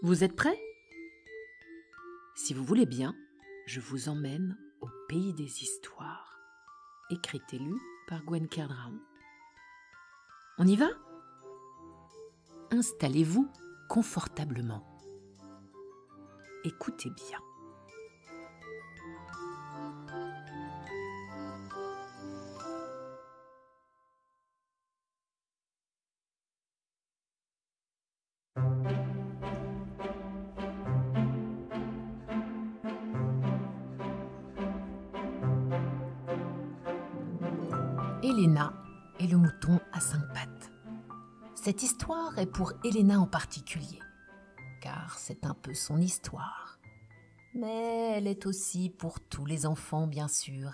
Vous êtes prêts? Si vous voulez bien, je vous emmène au pays des histoires, écrite et lue par Gwen Kerdraon. On y va? Installez-vous confortablement. Écoutez bien. Elena et le mouton à 5 pattes. Cette histoire est pour Elena en particulier, car c'est un peu son histoire. Mais elle est aussi pour tous les enfants, bien sûr,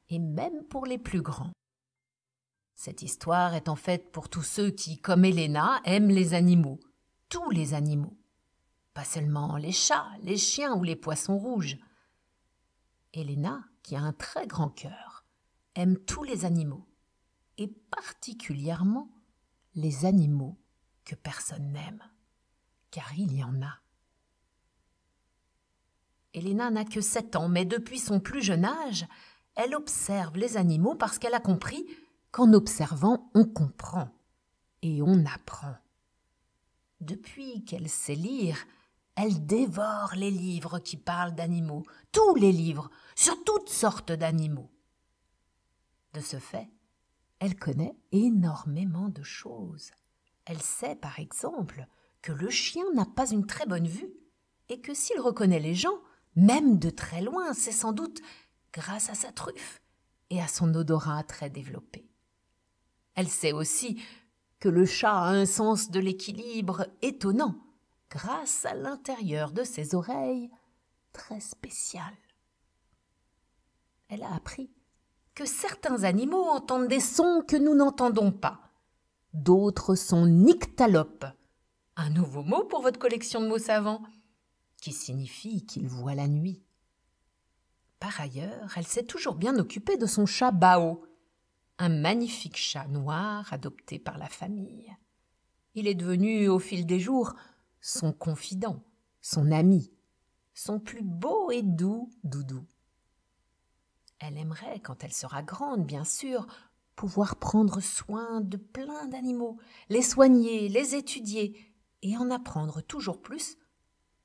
et même pour les plus grands. Cette histoire est en fait pour tous ceux qui, comme Elena, aiment les animaux, tous les animaux. Pas seulement les chats, les chiens ou les poissons rouges. Elena, qui a un très grand cœur, aime tous les animaux, et particulièrement les animaux que personne n'aime, car il y en a. Elena n'a que 7 ans, mais depuis son plus jeune âge, elle observe les animaux parce qu'elle a compris qu'en observant, on comprend et on apprend. Depuis qu'elle sait lire, elle dévore les livres qui parlent d'animaux, tous les livres, sur toutes sortes d'animaux. De ce fait, elle connaît énormément de choses. Elle sait, par exemple, que le chien n'a pas une très bonne vue et que s'il reconnaît les gens, même de très loin, c'est sans doute grâce à sa truffe et à son odorat très développé. Elle sait aussi que le chat a un sens de l'équilibre étonnant grâce à l'intérieur de ses oreilles très spécial. Elle a appris que certains animaux entendent des sons que nous n'entendons pas. D'autres sont nyctalopes, un nouveau mot pour votre collection de mots savants, qui signifie qu'ils voient la nuit. Par ailleurs, elle s'est toujours bien occupée de son chat Bao, un magnifique chat noir adopté par la famille. Il est devenu, au fil des jours, son confident, son ami, son plus beau et doux doudou. Elle aimerait, quand elle sera grande, bien sûr, pouvoir prendre soin de plein d'animaux, les soigner, les étudier et en apprendre toujours plus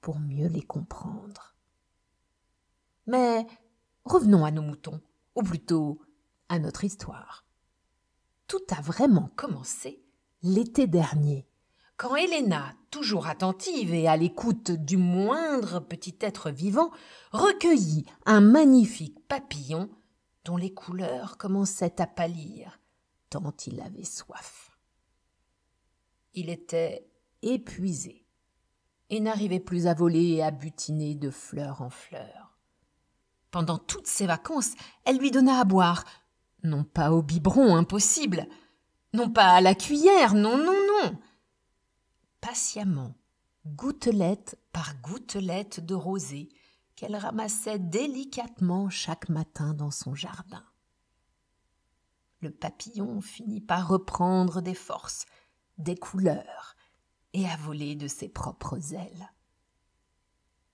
pour mieux les comprendre. Mais revenons à nos moutons, ou plutôt à notre histoire. Tout a vraiment commencé l'été dernier, quand Elena, toujours attentive et à l'écoute du moindre petit être vivant, recueillit un magnifique papillon dont les couleurs commençaient à pâlir, tant il avait soif. Il était épuisé et n'arrivait plus à voler et à butiner de fleur en fleur. Pendant toutes ses vacances, elle lui donna à boire, non pas au biberon, impossible, non pas à la cuillère, non, non, non. Patiemment, gouttelette par gouttelette de rosée, qu'elle ramassait délicatement chaque matin dans son jardin. Le papillon finit par reprendre des forces, des couleurs, et à voler de ses propres ailes.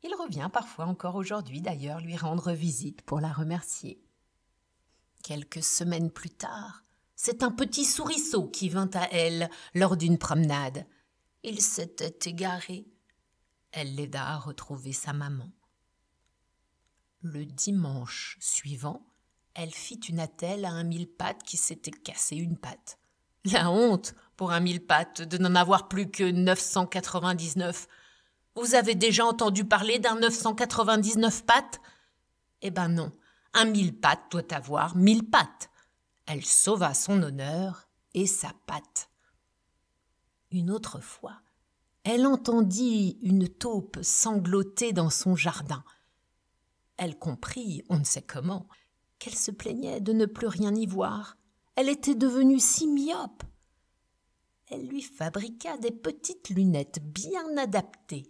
Il revient parfois encore aujourd'hui d'ailleurs lui rendre visite pour la remercier. Quelques semaines plus tard, c'est un petit souriceau qui vint à elle lors d'une promenade. Il s'était égaré. Elle l'aida à retrouver sa maman. Le dimanche suivant, elle fit une attelle à un mille-pattes qui s'était cassé une patte. La honte pour un mille-pattes de n'en avoir plus que 999. Vous avez déjà entendu parler d'un 999 pattes? Eh ben non, un mille-pattes doit avoir 1000 pattes. Elle sauva son honneur et sa patte. Une autre fois, elle entendit une taupe sangloter dans son jardin. Elle comprit, on ne sait comment, qu'elle se plaignait de ne plus rien y voir. Elle était devenue si myope. Elle lui fabriqua des petites lunettes bien adaptées.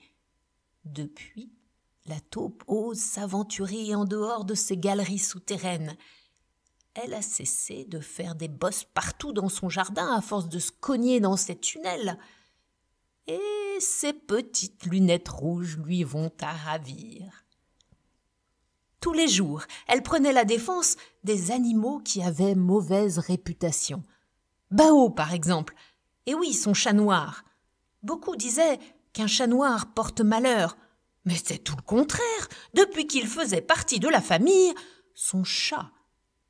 Depuis, la taupe ose s'aventurer en dehors de ces galeries souterraines. Elle a cessé de faire des bosses partout dans son jardin à force de se cogner dans ses tunnels. Et et ses petites lunettes rouges lui vont à ravir. Tous les jours, elle prenait la défense des animaux qui avaient mauvaise réputation. Bao, par exemple. Et oui, son chat noir. Beaucoup disaient qu'un chat noir porte malheur. Mais c'est tout le contraire. Depuis qu'il faisait partie de la famille, son chat,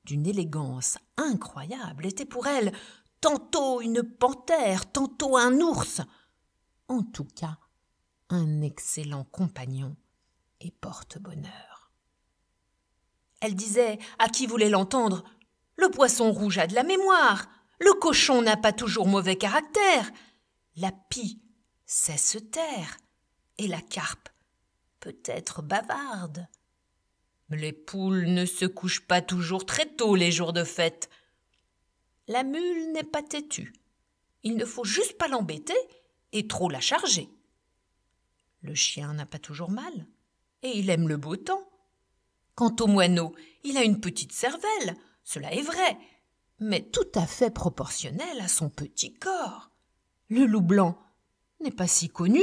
d'une élégance incroyable, était pour elle tantôt une panthère, tantôt un ours. En tout cas, un excellent compagnon et porte-bonheur. Elle disait à qui voulait l'entendre « Le poisson rouge a de la mémoire, le cochon n'a pas toujours mauvais caractère, la pie sait se taire, et la carpe peut être bavarde. Les poules ne se couchent pas toujours très tôt les jours de fête. La mule n'est pas têtue, il ne faut juste pas l'embêter et trop la charger. Le chien n'a pas toujours mal, et il aime le beau temps. Quant au moineau, il a une petite cervelle, cela est vrai, mais tout à fait proportionnelle à son petit corps. Le loup blanc n'est pas si connu.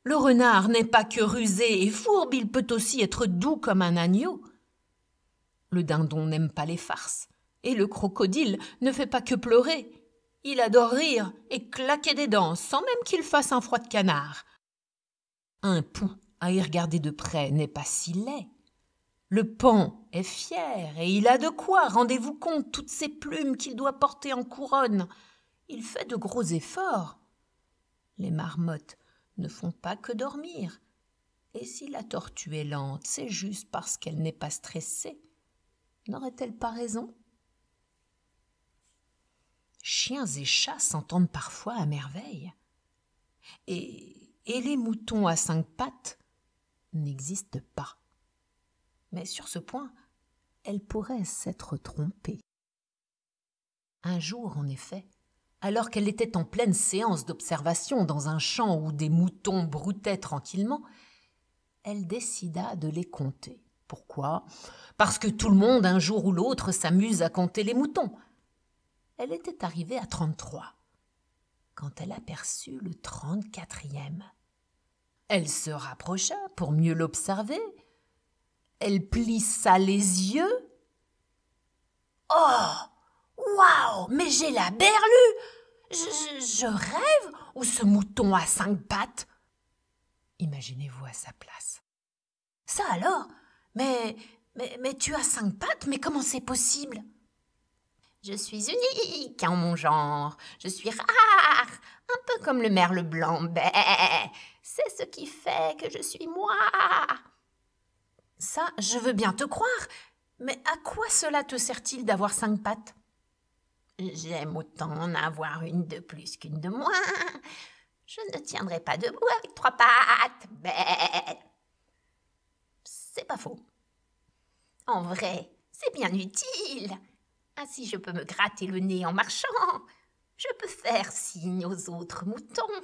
Le renard n'est pas que rusé et fourbe, il peut aussi être doux comme un agneau. Le dindon n'aime pas les farces, et le crocodile ne fait pas que pleurer. Il adore rire et claquer des dents, sans même qu'il fasse un froid de canard. Un pou, à y regarder de près, n'est pas si laid. Le paon est fier et il a de quoi, rendez-vous compte, toutes ces plumes qu'il doit porter en couronne. Il fait de gros efforts. Les marmottes ne font pas que dormir. Et si la tortue est lente, c'est juste parce qu'elle n'est pas stressée. N'aurait-elle pas raison? Chiens et chats s'entendent parfois à merveille. Et les moutons à 5 pattes n'existent pas. Mais sur ce point, elle pourrait s'être trompée. Un jour, en effet, alors qu'elle était en pleine séance d'observation dans un champ où des moutons broutaient tranquillement, elle décida de les compter. Pourquoi? Parce que tout le monde, un jour ou l'autre, s'amuse à compter les moutons. Elle était arrivée à 33, quand elle aperçut le 34e. Elle se rapprocha pour mieux l'observer. Elle plissa les yeux. « Oh, waouh, mais j'ai la berlue! Je rêve ou ce mouton à 5 pattes ?» Imaginez-vous à sa place. « Ça alors? Mais tu as 5 pattes, mais comment c'est possible ?»« Je suis unique en mon genre, je suis rare, un peu comme le merle blanc, c'est ce qui fait que je suis moi. » Ça, je veux bien te croire, mais à quoi cela te sert-il d'avoir 5 pattes? J'aime autant en avoir une de plus qu'une de moins. Je ne tiendrai pas debout avec 3 pattes. C'est pas faux. En vrai, c'est bien utile. Ainsi, je peux me gratter le nez en marchant. Je peux faire signe aux autres moutons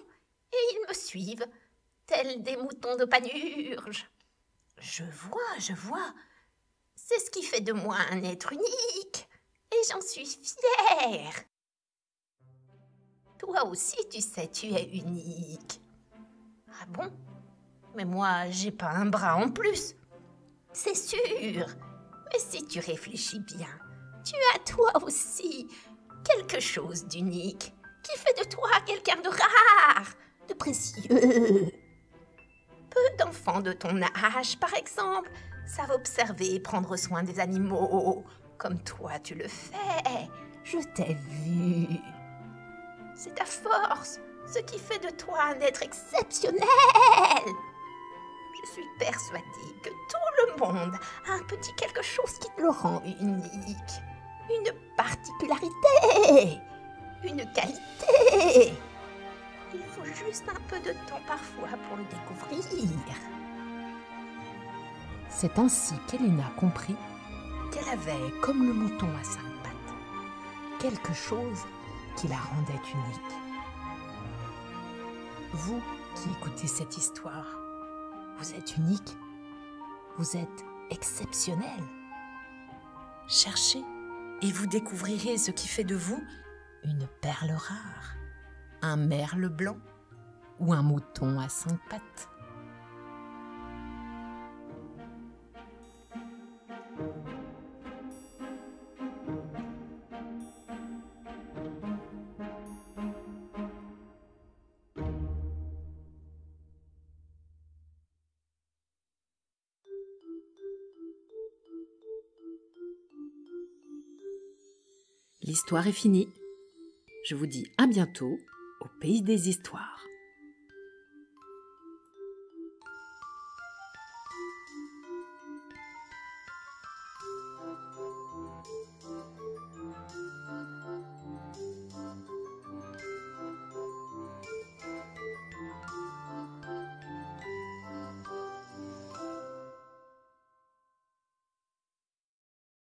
et ils me suivent, tels des moutons de Panurge. Je vois. C'est ce qui fait de moi un être unique. Et j'en suis fière. Toi aussi, tu sais, tu es unique. Ah bon? Mais moi, j'ai pas un bras en plus. C'est sûr. Mais si tu réfléchis bien, tu as toi aussi quelque chose d'unique qui fait de toi quelqu'un de rare, de précieux. Peu d'enfants de ton âge, par exemple, savent observer et prendre soin des animaux, comme toi tu le fais. Je t'ai vu. C'est ta force, ce qui fait de toi un être exceptionnel. Je suis persuadée que tout le monde a un petit quelque chose qui le rend unique. Une particularité, une qualité. Il faut juste un peu de temps parfois pour le découvrir. C'est ainsi qu'Elena comprit qu'elle avait, comme le mouton à 5 pattes, quelque chose qui la rendait unique. Vous qui écoutez cette histoire, vous êtes unique, vous êtes exceptionnel. Cherchez et vous découvrirez ce qui fait de vous une perle rare, un merle blanc, ou un mouton à 5 pattes. L'histoire est finie. Je vous dis à bientôt au pays des histoires.